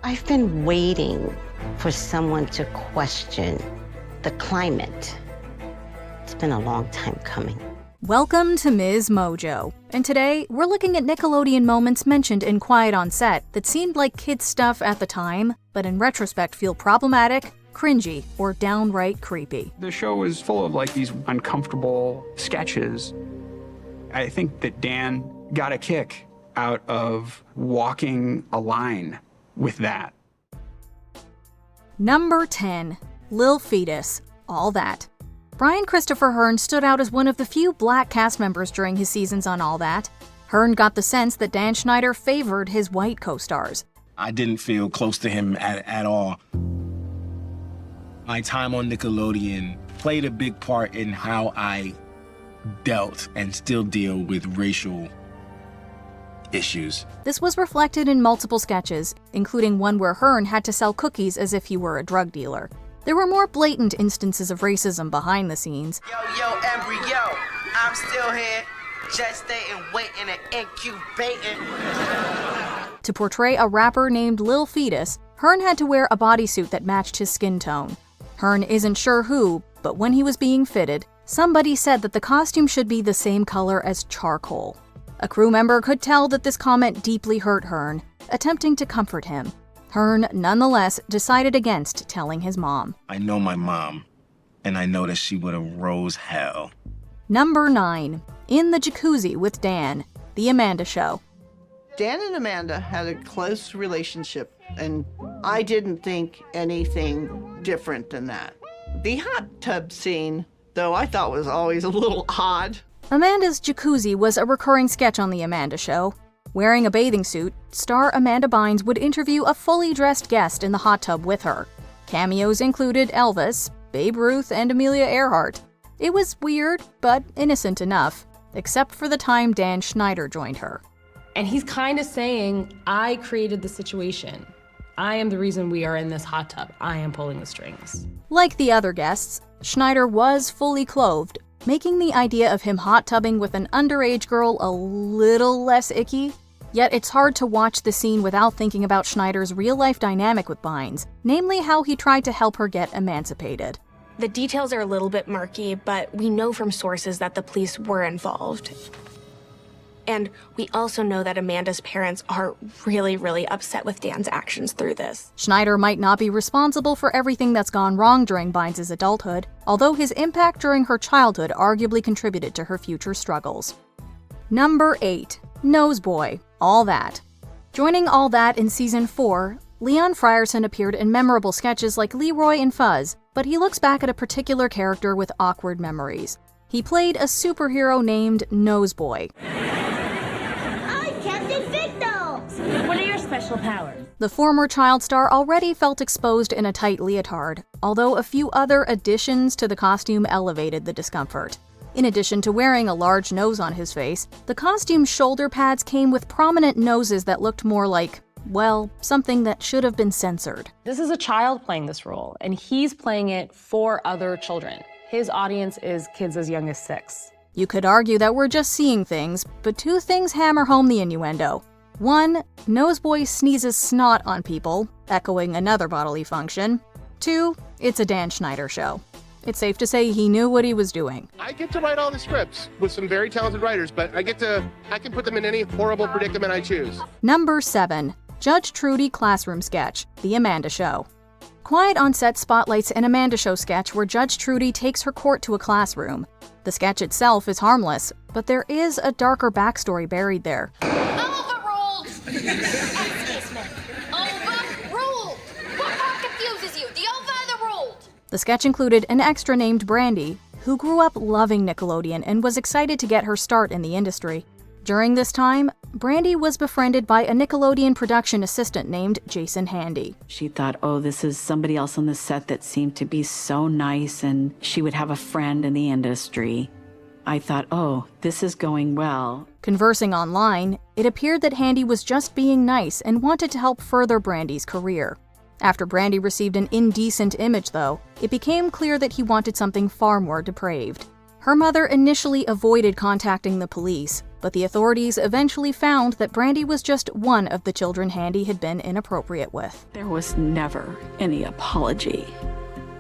I've been waiting for someone to question the climate. It's been a long time coming. Welcome to Ms. Mojo, and today we're looking at Nickelodeon moments mentioned in Quiet on Set that seemed like kids' stuff at the time, but in retrospect feel problematic, cringy, or downright creepy. The show is full of these uncomfortable sketches. I think that Dan got a kick out of walking a line with that. Number 10. Lil Fetus, All That. Brian Christopher Hearn stood out as one of the few black cast members during his seasons on All That. Hearn got the sense that Dan Schneider favored his white co-stars. I didn't feel close to him at all. My time on Nickelodeon played a big part in how I dealt and still deal with racial issues. This was reflected in multiple sketches, including one where Hearn had to sell cookies as if he were a drug dealer. There were more blatant instances of racism behind the scenes. Yo, embryo, I'm still here, gestating, waiting, and incubating. To portray a rapper named Lil Fetus, Hearn had to wear a bodysuit that matched his skin tone. Hearn isn't sure who, but when he was being fitted, somebody said that the costume should be the same color as charcoal. A crew member could tell that this comment deeply hurt Hearn, attempting to comfort him. Hearn, nonetheless, decided against telling his mom. I know my mom, and I know that she would have rose hell. Number 9. In the Jacuzzi with Dan, The Amanda Show. Dan and Amanda had a close relationship, and I didn't think anything different than that. The hot tub scene, though, I thought was always a little odd. Amanda's Jacuzzi was a recurring sketch on The Amanda Show. Wearing a bathing suit, star Amanda Bynes would interview a fully dressed guest in the hot tub with her. Cameos included Elvis, Babe Ruth, and Amelia Earhart. It was weird, but innocent enough, except for the time Dan Schneider joined her. And he's kind of saying, I created the situation. I am the reason we are in this hot tub. I am pulling the strings. Like the other guests, Schneider was fully clothed, making the idea of him hot tubbing with an underage girl a little less icky. Yet it's hard to watch the scene without thinking about Schneider's real-life dynamic with Bynes, namely how he tried to help her get emancipated. The details are a little bit murky, but we know from sources that the police were involved. And we also know that Amanda's parents are really upset with Dan's actions through this. Schneider might not be responsible for everything that's gone wrong during Bynes' adulthood, although his impact during her childhood arguably contributed to her future struggles. Number 8. Noseboy, All That. Joining All That in Season 4, Leon Frierson appeared in memorable sketches like Leroy and Fuzz, but he looks back at a particular character with awkward memories. He played a superhero named Noseboy. I can't defeat those! What are your special powers? The former child star already felt exposed in a tight leotard, although a few other additions to the costume elevated the discomfort. In addition to wearing a large nose on his face, the costume's shoulder pads came with prominent noses that looked more like, well, something that should have been censored. This is a child playing this role, and he's playing it for other children. His audience is kids as young as 6. You could argue that we're just seeing things, but two things hammer home the innuendo. 1. Noseboy sneezes snot on people, echoing another bodily function. 2. It's a Dan Schneider show. It's safe to say he knew what he was doing. I get to write all the scripts with some very talented writers, but I can put them in any horrible predicament I choose. Number 7. Judge Trudy classroom sketch, The Amanda Show. Quiet on Set spotlights an Amanda Show sketch where Judge Trudy takes her court to a classroom. The sketch itself is harmless, but there is a darker backstory buried there. Overruled! Excuse me. Overruled! What part confuses you? The over or the ruled? The sketch included an extra named Brandy, who grew up loving Nickelodeon and was excited to get her start in the industry. During this time, Brandy was befriended by a Nickelodeon production assistant named Jason Handy. She thought, oh, this is somebody else on the set that seemed to be so nice and she would have a friend in the industry. I thought, oh, this is going well. Conversing online, it appeared that Handy was just being nice and wanted to help further Brandy's career. After Brandy received an indecent image, though, it became clear that he wanted something far more depraved. Her mother initially avoided contacting the police, but the authorities eventually found that Brandy was just one of the children Handy had been inappropriate with. There was never any apology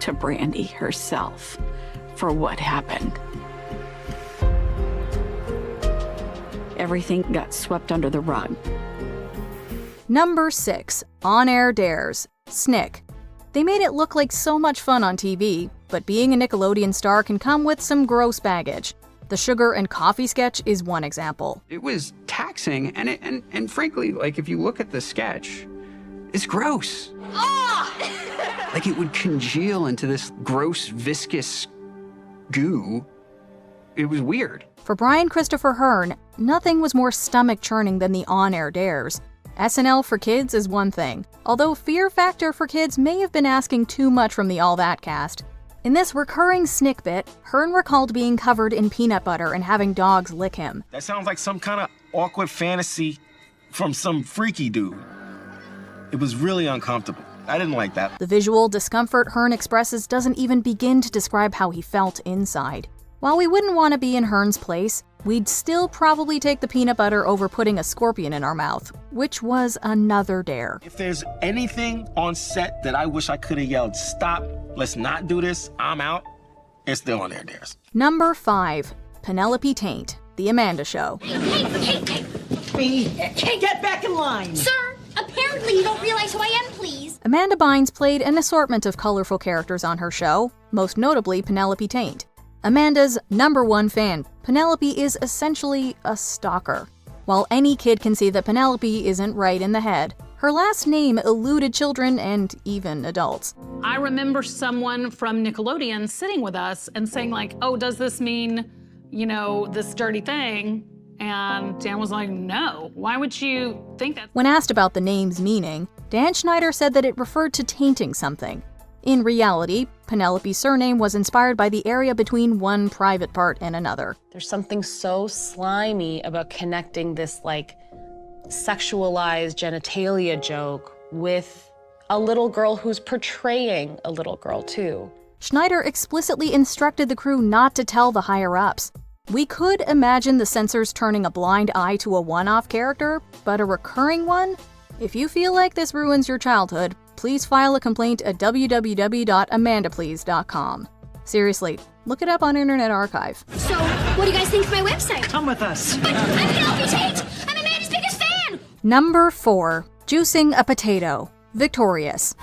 to Brandy herself for what happened. Everything got swept under the rug. Number 6. On-Air Dares. Snick. They made it look like so much fun on TV, but being a Nickelodeon star can come with some gross baggage. The sugar and coffee sketch is one example. It was taxing, and frankly, like, if you look at the sketch, it's gross. Like, it would congeal into this gross, viscous goo. It was weird. For Brian Christopher Hearn, nothing was more stomach-churning than the on-air dares. SNL for kids is one thing, although Fear Factor for kids may have been asking too much from the All That cast. In this recurring Snick bit, Hearn recalled being covered in peanut butter and having dogs lick him. That sounds like some kind of awkward fantasy from some freaky dude. It was really uncomfortable. I didn't like that. The visual discomfort Hearn expresses doesn't even begin to describe how he felt inside. While we wouldn't want to be in Hearn's place, we'd still probably take the peanut butter over putting a scorpion in our mouth, which was another dare. If there's anything on set that I wish I could have yelled, stop, let's not do this, I'm out, it's still on there, dares. Number 5. Penelope Taint, The Amanda Show. Hey, get back in line! Sir, apparently you don't realize who I am, please. Amanda Bynes played an assortment of colorful characters on her show, most notably Penelope Taint. Amanda's #1 fan, Penelope is essentially a stalker. While any kid can see that Penelope isn't right in the head, her last name eluded children and even adults. I remember someone from Nickelodeon sitting with us and saying like, oh, does this mean, this dirty thing? And Dan was like, no, why would you think that? When asked about the name's meaning, Dan Schneider said that it referred to tainting something. In reality, Penelope's surname was inspired by the area between one private part and another. There's something so slimy about connecting this sexualized genitalia joke with a little girl who's portraying a little girl too. Schneider explicitly instructed the crew not to tell the higher-ups. We could imagine the censors turning a blind eye to a one-off character, but a recurring one? If you feel like this ruins your childhood, please file a complaint at www.amandaplease.com. Seriously, look it up on Internet Archive. So, what do you guys think of my website? Come with us. But I'm Penelope Tate! I'm Amanda's biggest fan! Number 4. Juicing a Potato. Victorious.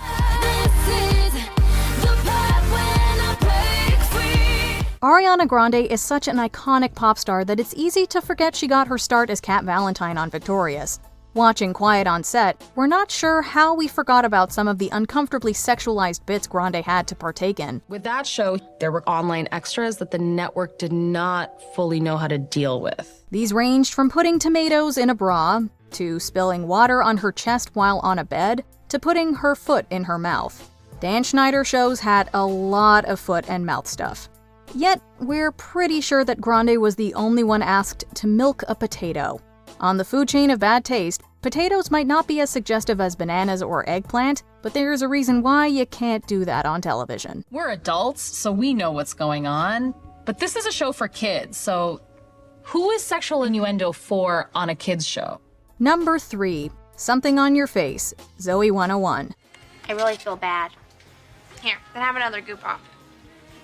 Ariana Grande is such an iconic pop star that it's easy to forget she got her start as Cat Valentine on Victorious. Watching Quiet on set, we're not sure how we forgot about some of the uncomfortably sexualized bits Grande had to partake in. With that show, there were online extras that the network did not fully know how to deal with. These ranged from putting tomatoes in a bra, to spilling water on her chest while on a bed, to putting her foot in her mouth. Dan Schneider shows had a lot of foot and mouth stuff. Yet, we're pretty sure that Grande was the only one asked to milk a potato. On the food chain of bad taste, potatoes might not be as suggestive as bananas or eggplant, but there's a reason why you can't do that on television. We're adults, so we know what's going on, but this is a show for kids, so who is sexual innuendo for on a kids show? Number 3. Something on Your Face. Zoe 101. I really feel bad. Here, then have another goop off.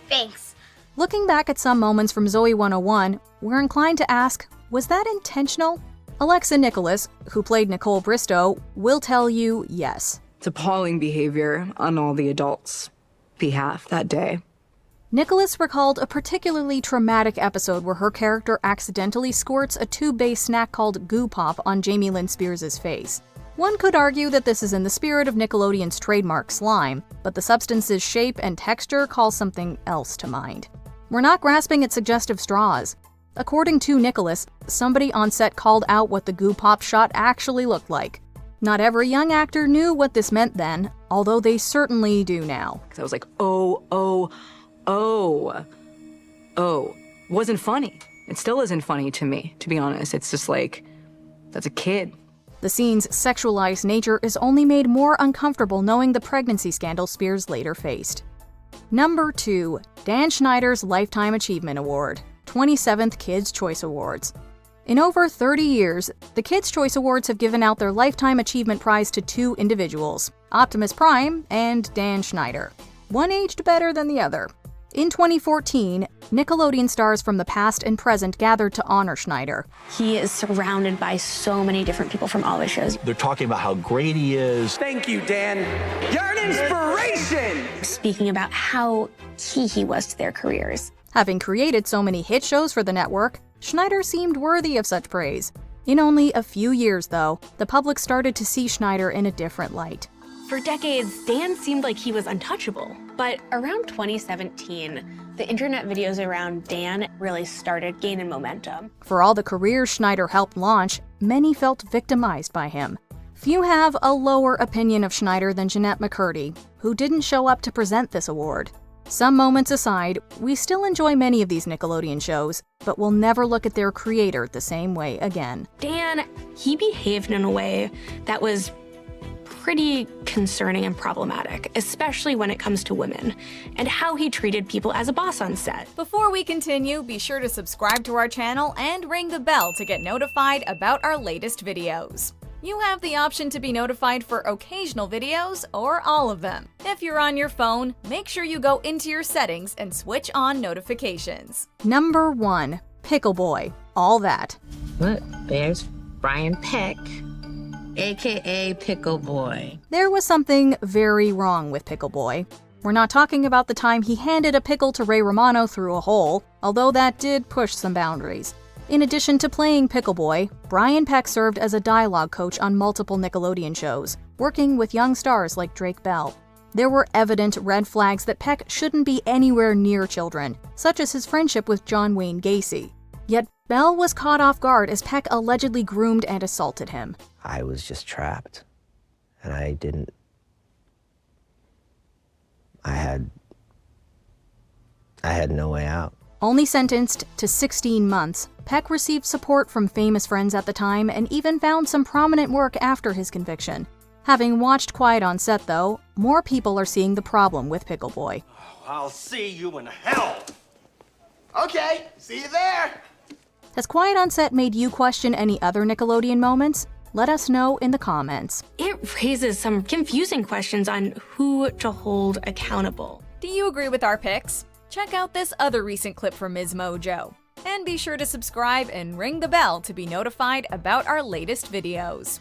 Thanks. Looking back at some moments from Zoe 101, we're inclined to ask, was that intentional? Alexa Nicholas, who played Nicole Bristow, will tell you yes. It's appalling behavior on all the adults' behalf that day. Nicholas recalled a particularly traumatic episode where her character accidentally squirts a tube-based snack called Goo Pop on Jamie Lynn Spears' face. One could argue that this is in the spirit of Nickelodeon's trademark slime, but the substance's shape and texture call something else to mind. We're not grasping at suggestive straws. According to Nicholas, somebody on set called out what the Goo Pop shot actually looked like. Not every young actor knew what this meant then, although they certainly do now. I was like, oh. Wasn't funny. It still isn't funny to me, to be honest. It's just like, that's a kid. The scene's sexualized nature is only made more uncomfortable knowing the pregnancy scandal Spears later faced. Number 2. Dan Schneider's Lifetime Achievement Award. 27th Kids' Choice Awards. In over 30 years, the Kids' Choice Awards have given out their Lifetime Achievement Prize to 2 individuals, Optimus Prime and Dan Schneider. One aged better than the other. In 2014, Nickelodeon stars from the past and present gathered to honor Schneider. He is surrounded by so many different people from all his shows. They're talking about how great he is. Thank you, Dan. You're an inspiration! Speaking about how key he was to their careers. Having created so many hit shows for the network, Schneider seemed worthy of such praise. In only a few years, though, the public started to see Schneider in a different light. For decades, Dan seemed like he was untouchable. But around 2017, the internet videos around Dan really started gaining momentum. For all the careers Schneider helped launch, many felt victimized by him. Few have a lower opinion of Schneider than Jeanette McCurdy, who didn't show up to present this award. Some moments aside, we still enjoy many of these Nickelodeon shows, but we'll never look at their creator the same way again. Dan, he behaved in a way that was pretty concerning and problematic, especially when it comes to women, and how he treated people as a boss on set. Before we continue, be sure to subscribe to our channel and ring the bell to get notified about our latest videos. You have the option to be notified for occasional videos or all of them. If you're on your phone, make sure you go into your settings and switch on notifications. Number 1. Pickle Boy. All that. Look, there's Brian Peck, aka Pickle Boy. There was something very wrong with Pickle Boy. We're not talking about the time he handed a pickle to Ray Romano through a hole, although that did push some boundaries. In addition to playing Pickle Boy, Brian Peck served as a dialogue coach on multiple Nickelodeon shows, working with young stars like Drake Bell. There were evident red flags that Peck shouldn't be anywhere near children, such as his friendship with John Wayne Gacy. Yet Bell was caught off guard as Peck allegedly groomed and assaulted him. I was just trapped, and I had no way out. Only sentenced to 16 months, Peck received support from famous friends at the time and even found some prominent work after his conviction. Having watched Quiet on Set, though, more people are seeing the problem with Pickle Boy. I'll see you in hell. Okay, see you there. Has Quiet on Set made you question any other Nickelodeon moments? Let us know in the comments. It raises some confusing questions on who to hold accountable. Do you agree with our picks? Check out this other recent clip from Ms. Mojo. And be sure to subscribe and ring the bell to be notified about our latest videos.